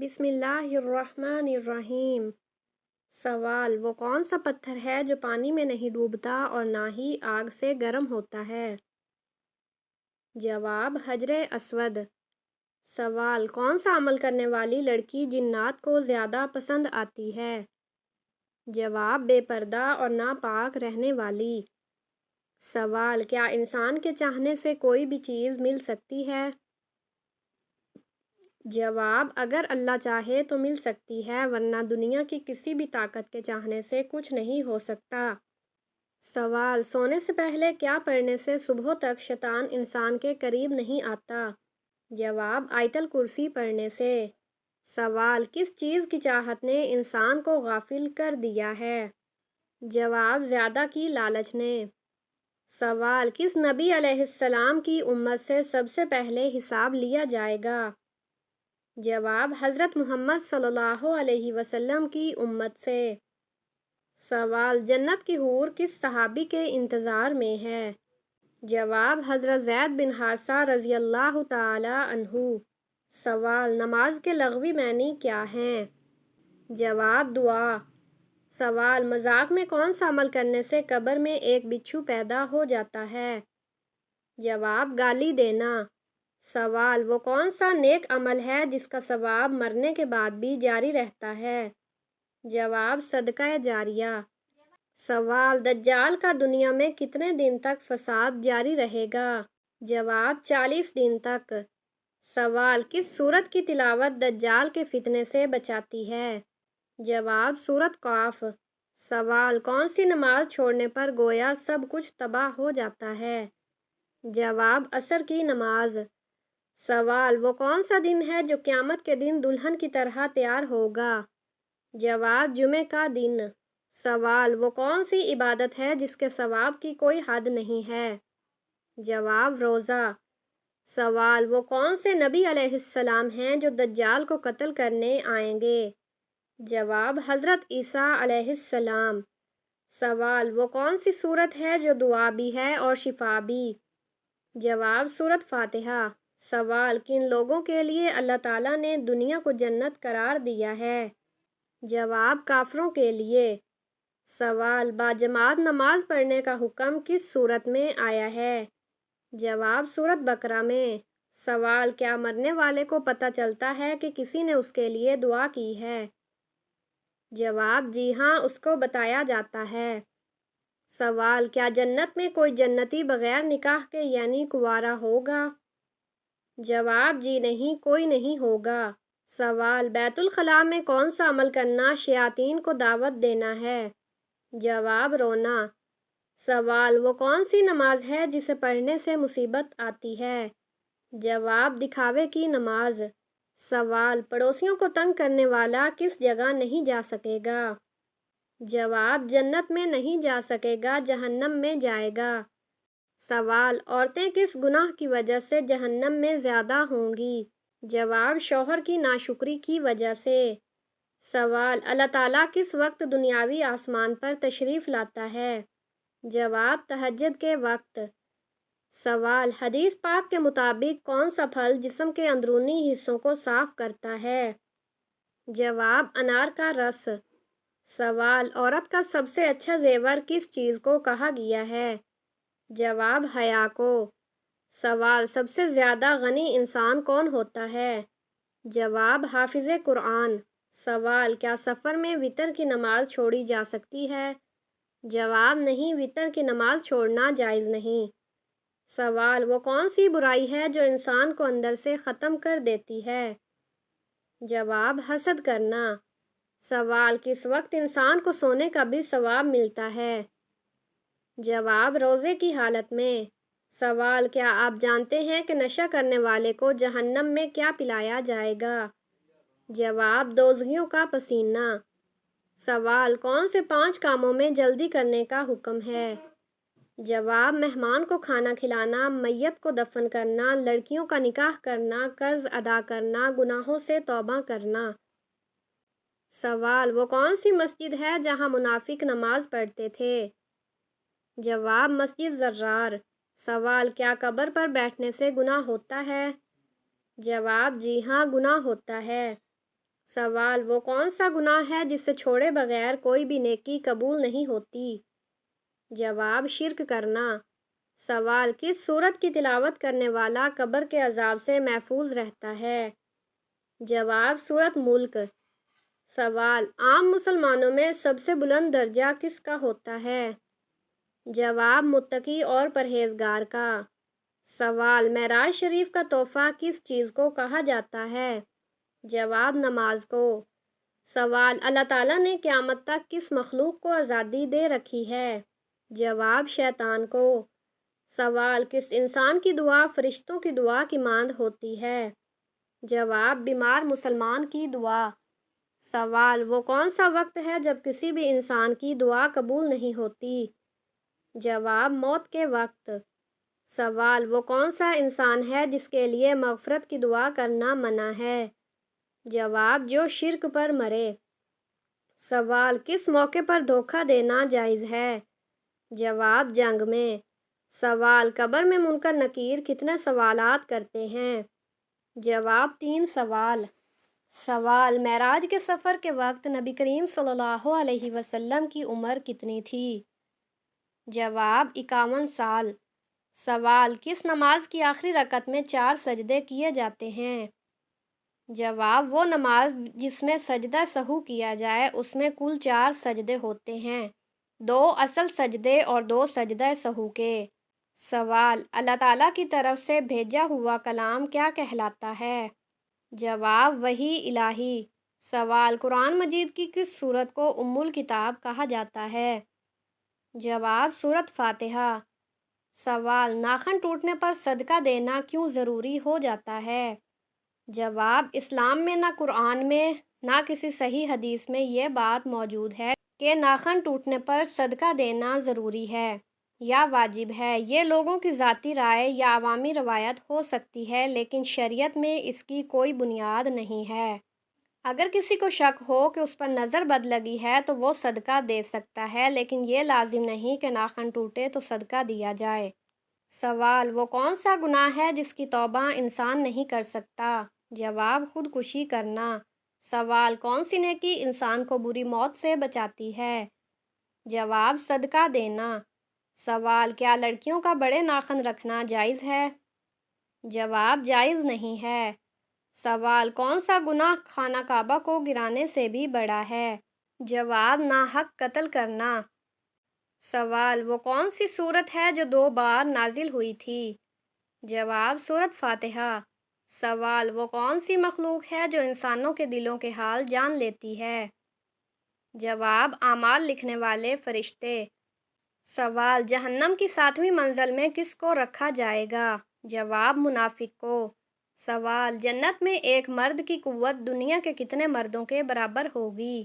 بسم اللہ الرحمن الرحیم۔ سوال: وہ کون سا پتھر ہے جو پانی میں نہیں ڈوبتا اور نہ ہی آگ سے گرم ہوتا ہے؟ جواب: حجر اسود۔ سوال: کون سا عمل کرنے والی لڑکی جنات کو زیادہ پسند آتی ہے؟ جواب: بے پردہ اور ناپاک رہنے والی۔ سوال: کیا انسان کے چاہنے سے کوئی بھی چیز مل سکتی ہے؟ جواب: اگر اللہ چاہے تو مل سکتی ہے، ورنہ دنیا کی کسی بھی طاقت کے چاہنے سے کچھ نہیں ہو سکتا۔ سوال: سونے سے پہلے کیا پڑھنے سے صبح تک شیطان انسان کے قریب نہیں آتا؟ جواب: آیت الکرسی پڑھنے سے۔ سوال: کس چیز کی چاہت نے انسان کو غافل کر دیا ہے؟ جواب: زیادہ کی لالچ نے۔ سوال: کس نبی علیہ السلام کی امت سے سب سے پہلے حساب لیا جائے گا؟ جواب: حضرت محمد صلی اللہ علیہ وسلم کی امت سے۔ سوال: جنت کی حور کس صحابی کے انتظار میں ہے؟ جواب: حضرت زید بن حارثہ رضی اللہ تعالی عنہ۔ سوال: نماز کے لغوی معنی کیا ہیں؟ جواب: دعا۔ سوال: مذاق میں کون سا عمل کرنے سے قبر میں ایک بچھو پیدا ہو جاتا ہے؟ جواب: گالی دینا۔ سوال: وہ کون سا نیک عمل ہے جس کا ثواب مرنے کے بعد بھی جاری رہتا ہے؟ جواب: صدقہ جاریہ۔ سوال: دجال کا دنیا میں کتنے دن تک فساد جاری رہے گا؟ جواب: 40 دن تک۔ سوال: کس سورت کی تلاوت دجال کے فتنے سے بچاتی ہے؟ جواب: سورت ق۔ سوال: کون سی نماز چھوڑنے پر گویا سب کچھ تباہ ہو جاتا ہے؟ جواب: عصر کی نماز۔ سوال: وہ کون سا دن ہے جو قیامت کے دن دلہن کی طرح تیار ہوگا؟ جواب: جمعہ کا دن۔ سوال: وہ کون سی عبادت ہے جس کے ثواب کی کوئی حد نہیں ہے؟ جواب: روزہ۔ سوال: وہ کون سے نبی علیہ السلام ہیں جو دجال کو قتل کرنے آئیں گے؟ جواب: حضرت عیسیٰ علیہ السلام۔ سوال: وہ کون سی سورت ہے جو دعا بھی ہے اور شفا بھی؟ جواب: سورت فاتحہ۔ سوال: کن لوگوں کے لیے اللہ تعالیٰ نے دنیا کو جنت قرار دیا ہے؟ جواب: کافروں کے لیے۔ سوال: باجماعت نماز پڑھنے کا حکم کس سورت میں آیا ہے؟ جواب: سورت بقرہ میں۔ سوال: کیا مرنے والے کو پتہ چلتا ہے کہ کسی نے اس کے لیے دعا کی ہے؟ جواب: جی ہاں، اس کو بتایا جاتا ہے۔ سوال: کیا جنت میں کوئی جنتی بغیر نکاح کے یعنی کنوارا ہوگا؟ جواب: جی نہیں، کوئی نہیں ہوگا۔ سوال: بیت الخلاء میں کون سا عمل کرنا شیاطین کو دعوت دینا ہے؟ جواب: رونا۔ سوال: وہ کون سی نماز ہے جسے پڑھنے سے مصیبت آتی ہے؟ جواب: دکھاوے کی نماز۔ سوال: پڑوسیوں کو تنگ کرنے والا کس جگہ نہیں جا سکے گا؟ جواب: جنت میں نہیں جا سکے گا، جہنم میں جائے گا۔ سوال: عورتیں کس گناہ کی وجہ سے جہنم میں زیادہ ہوں گی؟ جواب: شوہر کی ناشکری کی وجہ سے۔ سوال: اللہ تعالیٰ کس وقت دنیاوی آسمان پر تشریف لاتا ہے؟ جواب: تہجد کے وقت۔ سوال: حدیث پاک کے مطابق کون سا پھل جسم کے اندرونی حصوں کو صاف کرتا ہے؟ جواب: انار کا رس۔ سوال: عورت کا سب سے اچھا زیور کس چیز کو کہا گیا ہے؟ جواب: حیا کو۔ سوال: سب سے زیادہ غنی انسان کون ہوتا ہے؟ جواب: حافظ قرآن۔ سوال: کیا سفر میں وتر کی نماز چھوڑی جا سکتی ہے؟ جواب: نہیں، وتر کی نماز چھوڑنا جائز نہیں۔ سوال: وہ کون سی برائی ہے جو انسان کو اندر سے ختم کر دیتی ہے؟ جواب: حسد کرنا۔ سوال: کس وقت انسان کو سونے کا بھی ثواب ملتا ہے؟ جواب: روزے کی حالت میں۔ سوال: کیا آپ جانتے ہیں کہ نشہ کرنے والے کو جہنم میں کیا پلایا جائے گا؟ جواب: دوزخیوں کا پسینہ۔ سوال: کون سے 5 کاموں میں جلدی کرنے کا حکم ہے؟ جواب: مہمان کو کھانا کھلانا، میت کو دفن کرنا، لڑکیوں کا نکاح کرنا، قرض ادا کرنا، گناہوں سے توبہ کرنا۔ سوال: وہ کون سی مسجد ہے جہاں منافق نماز پڑھتے تھے؟ جواب: مسجد زرار۔ سوال: کیا قبر پر بیٹھنے سے گناہ ہوتا ہے؟ جواب: جی ہاں، گناہ ہوتا ہے۔ سوال: وہ کون سا گناہ ہے جسے چھوڑے بغیر کوئی بھی نیکی قبول نہیں ہوتی؟ جواب: شرک کرنا۔ سوال: کس سورت کی تلاوت کرنے والا قبر کے عذاب سے محفوظ رہتا ہے؟ جواب: سورت ملک۔ سوال: عام مسلمانوں میں سب سے بلند درجہ کس کا ہوتا ہے؟ جواب: متقی اور پرہیزگار کا۔ سوال: معراج شریف کا تحفہ کس چیز کو کہا جاتا ہے؟ جواب: نماز کو۔ سوال: اللہ تعالیٰ نے قیامت تک کس مخلوق کو آزادی دے رکھی ہے؟ جواب: شیطان کو۔ سوال: کس انسان کی دعا فرشتوں کی دعا کی مانند ہوتی ہے؟ جواب: بیمار مسلمان کی دعا۔ سوال: وہ کون سا وقت ہے جب کسی بھی انسان کی دعا قبول نہیں ہوتی؟ جواب: موت کے وقت۔ سوال: وہ کون سا انسان ہے جس کے لیے مغفرت کی دعا کرنا منع ہے؟ جواب: جو شرک پر مرے۔ سوال: کس موقع پر دھوکہ دینا جائز ہے؟ جواب: جنگ میں۔ سوال: قبر میں منکر نکیر کتنے سوالات کرتے ہیں؟ جواب: 3 سوال۔ سوال: معراج کے سفر کے وقت نبی کریم صلی اللہ علیہ وسلم کی عمر کتنی تھی؟ جواب: 51 سال۔ سوال: کس نماز کی آخری رکعت میں 4 سجدے کیے جاتے ہیں؟ جواب: وہ نماز جس میں سجدہ سہو کیا جائے اس میں کل 4 سجدے ہوتے ہیں، 2 اصل سجدے اور 2 سجدہ سہو کے۔ سوال: اللہ تعالیٰ کی طرف سے بھیجا ہوا کلام کیا کہلاتا ہے؟ جواب: وحی الہی۔ سوال: قرآن مجید کی کس سورت کو ام الکتاب کہا جاتا ہے؟ جواب: سورت فاتحہ۔ سوال: ناخن ٹوٹنے پر صدقہ دینا کیوں ضروری ہو جاتا ہے؟ جواب: اسلام میں نہ قرآن میں نہ کسی صحیح حدیث میں یہ بات موجود ہے کہ ناخن ٹوٹنے پر صدقہ دینا ضروری ہے یا واجب ہے۔ یہ لوگوں کی ذاتی رائے یا عوامی روایت ہو سکتی ہے، لیکن شریعت میں اس کی کوئی بنیاد نہیں ہے۔ اگر کسی کو شک ہو کہ اس پر نظر بد لگی ہے تو وہ صدقہ دے سکتا ہے، لیکن یہ لازم نہیں کہ ناخن ٹوٹے تو صدقہ دیا جائے۔ سوال: وہ کون سا گناہ ہے جس کی توبہ انسان نہیں کر سکتا؟ جواب: خودکشی کرنا۔ سوال: کون سی نیکی انسان کو بری موت سے بچاتی ہے؟ جواب: صدقہ دینا۔ سوال: کیا لڑکیوں کا بڑے ناخن رکھنا جائز ہے؟ جواب: جائز نہیں ہے۔ سوال: کون سا گناہ خانہ کعبہ کو گرانے سے بھی بڑا ہے؟ جواب: ناحق قتل کرنا۔ سوال: وہ کون سی سورت ہے جو 2 بار نازل ہوئی تھی؟ جواب: سورت فاتحہ۔ سوال: وہ کون سی مخلوق ہے جو انسانوں کے دلوں کے حال جان لیتی ہے؟ جواب: اعمال لکھنے والے فرشتے۔ سوال: جہنم کی 7ویں منزل میں کس کو رکھا جائے گا؟ جواب: منافق کو۔ سوال: جنت میں ایک مرد کی قوت دنیا کے کتنے مردوں کے برابر ہوگی؟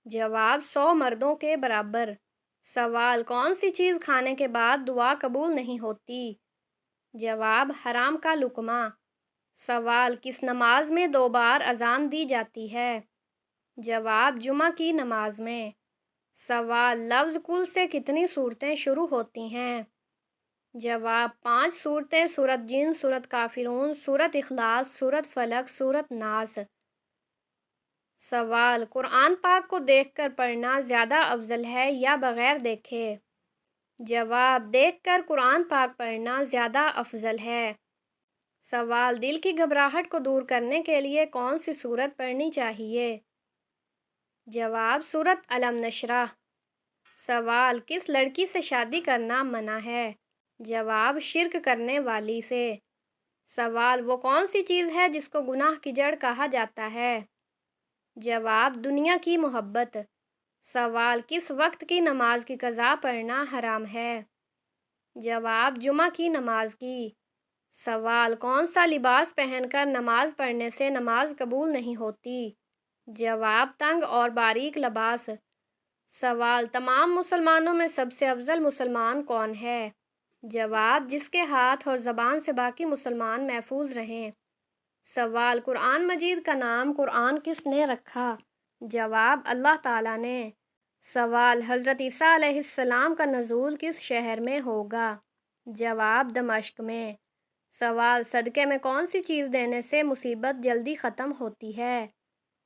جواب: 100 مردوں کے برابر۔ سوال: کون سی چیز کھانے کے بعد دعا قبول نہیں ہوتی؟ جواب: حرام کا لقمہ۔ سوال: کس نماز میں 2 بار اذان دی جاتی ہے؟ جواب: جمعہ کی نماز میں۔ سوال: لفظ کل سے کتنی صورتیں شروع ہوتی ہیں؟ جواب: 5 صورتیں، سورت جن، سورت کافرون، سورت اخلاص، سورت فلق، سورت ناس۔ سوال: قرآن پاک کو دیکھ کر پڑھنا زیادہ افضل ہے یا بغیر دیکھے؟ جواب: دیکھ کر قرآن پاک پڑھنا زیادہ افضل ہے۔ سوال: دل کی گھبراہٹ کو دور کرنے کے لیے کون سی سورت پڑھنی چاہیے؟ جواب: سورت الم نشرح۔ سوال: کس لڑکی سے شادی کرنا منع ہے؟ جواب: شرک کرنے والی سے۔ سوال: وہ کون سی چیز ہے جس کو گناہ کی جڑ کہا جاتا ہے؟ جواب: دنیا کی محبت۔ سوال: کس وقت کی نماز کی قضا پڑھنا حرام ہے؟ جواب: جمعہ کی نماز کی۔ سوال: کون سا لباس پہن کر نماز پڑھنے سے نماز قبول نہیں ہوتی؟ جواب: تنگ اور باریک لباس۔ سوال: تمام مسلمانوں میں سب سے افضل مسلمان کون ہے؟ جواب: جس کے ہاتھ اور زبان سے باقی مسلمان محفوظ رہیں۔ سوال: قرآن مجید کا نام قرآن کس نے رکھا؟ جواب: اللہ تعالیٰ نے۔ سوال: حضرت عیسیٰ علیہ السلام کا نزول کس شہر میں ہوگا؟ جواب: دمشق میں۔ سوال: صدقے میں کون سی چیز دینے سے مصیبت جلدی ختم ہوتی ہے؟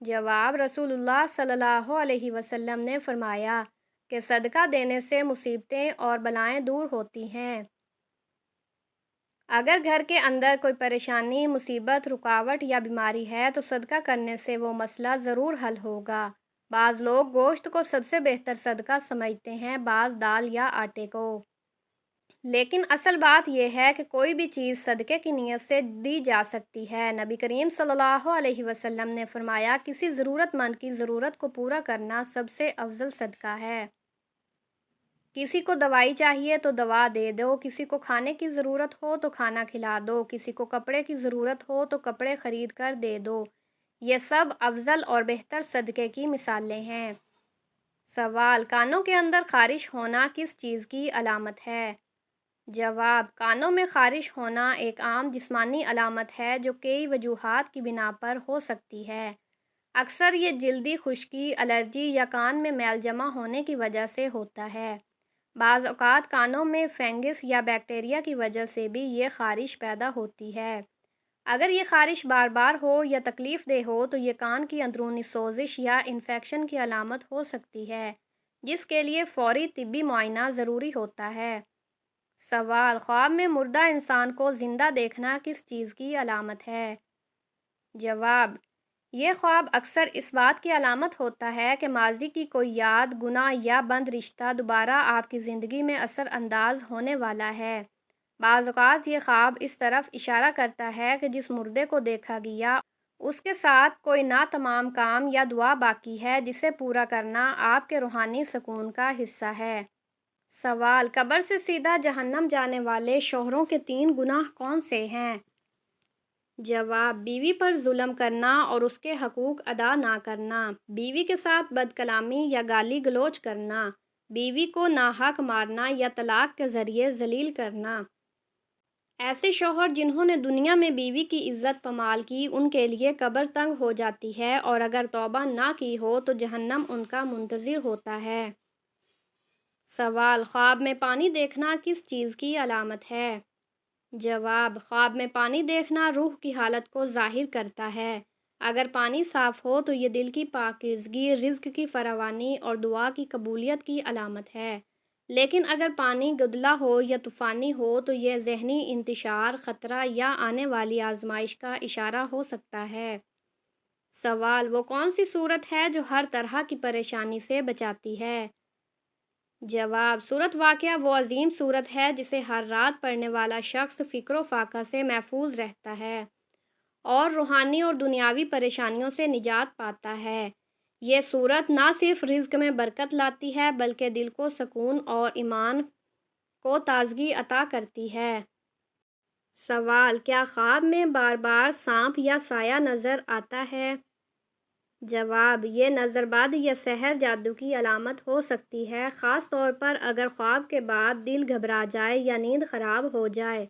جواب: رسول اللہ صلی اللہ علیہ وسلم نے فرمایا کہ صدقہ دینے سے مصیبتیں اور بلائیں دور ہوتی ہیں۔ اگر گھر کے اندر کوئی پریشانی، مصیبت، رکاوٹ یا بیماری ہے تو صدقہ کرنے سے وہ مسئلہ ضرور حل ہوگا۔ بعض لوگ گوشت کو سب سے بہتر صدقہ سمجھتے ہیں، بعض دال یا آٹے کو۔ لیکن اصل بات یہ ہے کہ کوئی بھی چیز صدقے کی نیت سے دی جا سکتی ہے۔ نبی کریم صلی اللہ علیہ وسلم نے فرمایا، کسی ضرورت مند کی ضرورت کو پورا کرنا سب سے افضل صدقہ ہے۔ کسی کو دوائی چاہیے تو دوا دے دو، کسی کو کھانے کی ضرورت ہو تو کھانا کھلا دو، کسی کو کپڑے کی ضرورت ہو تو کپڑے خرید کر دے دو۔ یہ سب افضل اور بہتر صدقے کی مثالیں ہیں۔ سوال: کانوں کے اندر خارش ہونا کس چیز کی علامت ہے؟ جواب: کانوں میں خارش ہونا ایک عام جسمانی علامت ہے جو کئی وجوہات کی بنا پر ہو سکتی ہے۔ اکثر یہ جلدی خشکی، الرجی یا کان میں میل جمع ہونے کی وجہ سے ہوتا ہے۔ بعض اوقات کانوں میں فنگس یا بیکٹیریا کی وجہ سے بھی یہ خارش پیدا ہوتی ہے۔ اگر یہ خارش بار بار ہو یا تکلیف دہ ہو تو یہ کان کی اندرونی سوزش یا انفیکشن کی علامت ہو سکتی ہے، جس کے لیے فوری طبی معائنہ ضروری ہوتا ہے۔ سوال: خواب میں مردہ انسان کو زندہ دیکھنا کس چیز کی علامت ہے؟ جواب: یہ خواب اکثر اس بات کی علامت ہوتا ہے کہ ماضی کی کوئی یاد، گناہ یا بند رشتہ دوبارہ آپ کی زندگی میں اثر انداز ہونے والا ہے۔ بعض اوقات یہ خواب اس طرف اشارہ کرتا ہے کہ جس مردے کو دیکھا گیا اس کے ساتھ کوئی ناتمام کام یا دعا باقی ہے جسے پورا کرنا آپ کے روحانی سکون کا حصہ ہے۔ سوال: قبر سے سیدھا جہنم جانے والے شوہروں کے 3 گناہ کون سے ہیں؟ جواب: بیوی پر ظلم کرنا اور اس کے حقوق ادا نہ کرنا، بیوی کے ساتھ بد کلامی یا گالی گلوچ کرنا، بیوی کو ناحق مارنا یا طلاق کے ذریعے ذلیل کرنا۔ ایسے شوہر جنہوں نے دنیا میں بیوی کی عزت پامال کی، ان کے لیے قبر تنگ ہو جاتی ہے اور اگر توبہ نہ کی ہو تو جہنم ان کا منتظر ہوتا ہے۔ سوال: خواب میں پانی دیکھنا کس چیز کی علامت ہے؟ جواب: خواب میں پانی دیکھنا روح کی حالت کو ظاہر کرتا ہے۔ اگر پانی صاف ہو تو یہ دل کی پاکیزگی، رزق کی فراوانی اور دعا کی قبولیت کی علامت ہے۔ لیکن اگر پانی گدلا ہو یا طوفانی ہو تو یہ ذہنی انتشار، خطرہ یا آنے والی آزمائش کا اشارہ ہو سکتا ہے۔ سوال: وہ کون سی صورت ہے جو ہر طرح کی پریشانی سے بچاتی ہے؟ جواب: صورت واقعہ وہ عظیم صورت ہے جسے ہر رات پڑھنے والا شخص فکر و فاقہ سے محفوظ رہتا ہے اور روحانی اور دنیاوی پریشانیوں سے نجات پاتا ہے۔ یہ صورت نہ صرف رزق میں برکت لاتی ہے بلکہ دل کو سکون اور ایمان کو تازگی عطا کرتی ہے۔ سوال: کیا خواب میں بار بار سانپ یا سایہ نظر آتا ہے؟ جواب: یہ نظر بد یا سحر جادو کی علامت ہو سکتی ہے، خاص طور پر اگر خواب کے بعد دل گھبرا جائے یا نیند خراب ہو جائے۔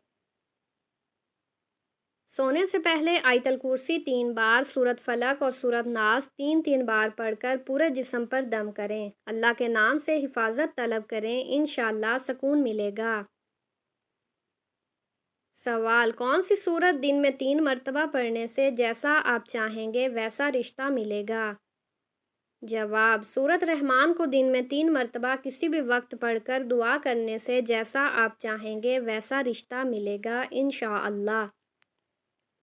سونے سے پہلے آیت الکرسی 3 بار، سورۃ فلق اور سورۃ ناس 3 بار پڑھ کر پورے جسم پر دم کریں۔ اللہ کے نام سے حفاظت طلب کریں، انشاءاللہ سکون ملے گا۔ سوال: کون سی سورت دن میں 3 مرتبہ پڑھنے سے جیسا آپ چاہیں گے ویسا رشتہ ملے گا؟ جواب: سورۃ رحمان کو دن میں 3 مرتبہ کسی بھی وقت پڑھ کر دعا کرنے سے جیسا آپ چاہیں گے ویسا رشتہ ملے گا انشاءاللہ۔